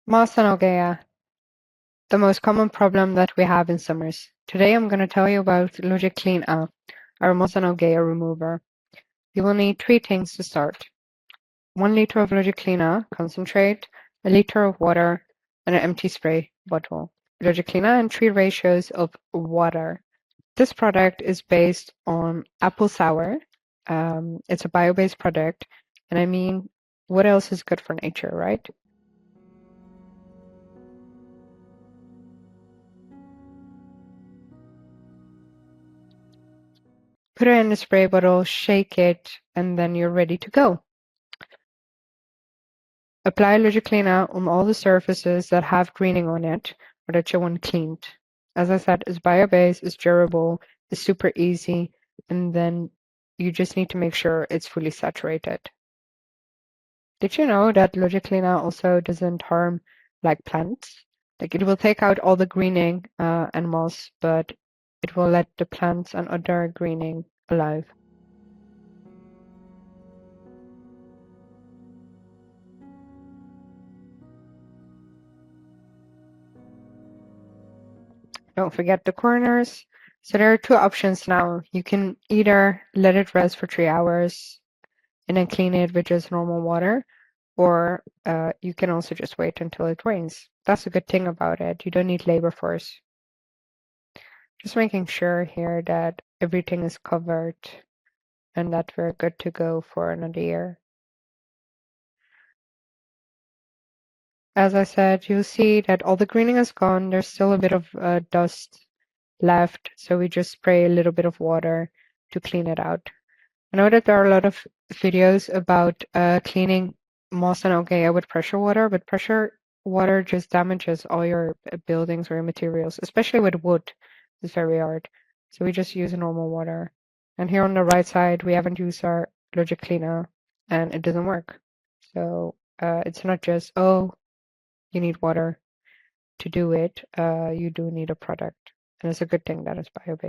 Moss and algae, the most common problem that we have in summers. Today I'm going to tell you about Logiclean A, our moss and algae remover. You will need three things to start. 1 liter of Logiclean A concentrate, a liter of water, and an empty spray bottle. Logiclean A in 3 ratios of water. This product is based on apple sour. It's a bio-based product, and I mean, what else is good for nature, right? Put it in a spray bottle, shake it, and then you're ready to go. Apply Logiclean on all the surfaces that have greening on it or that you want cleaned. As I said, it's bio-based, it's durable, it's super easy, and then you just need to make sure it's fully saturated. Did you know that Logiclean also doesn't harm like plants? Like it will take out all the greening and moss, but it will let the plants and other greening alive. Don't forget the corners. So there are two options now. You can either let it rest for 3 hours and then clean it with just normal water, or you can also just wait until it rains. That's a good thing about it. You don't need labor force. Just making sure here that everything is covered and that we're good to go for another year. As I said, you'll see that all the greening is gone. There's still a bit of dust left, so we just spray a little bit of water to clean it out. I know that there are a lot of videos about cleaning moss and algae with pressure water, but pressure water just damages all your buildings or your materials, especially with wood. It's very hard. So we just use normal water. And here on the right side, we haven't used our Logiclean and it doesn't work. So it's not just, oh, you need water to do it. You do need a product. And it's a good thing that it's bio-based.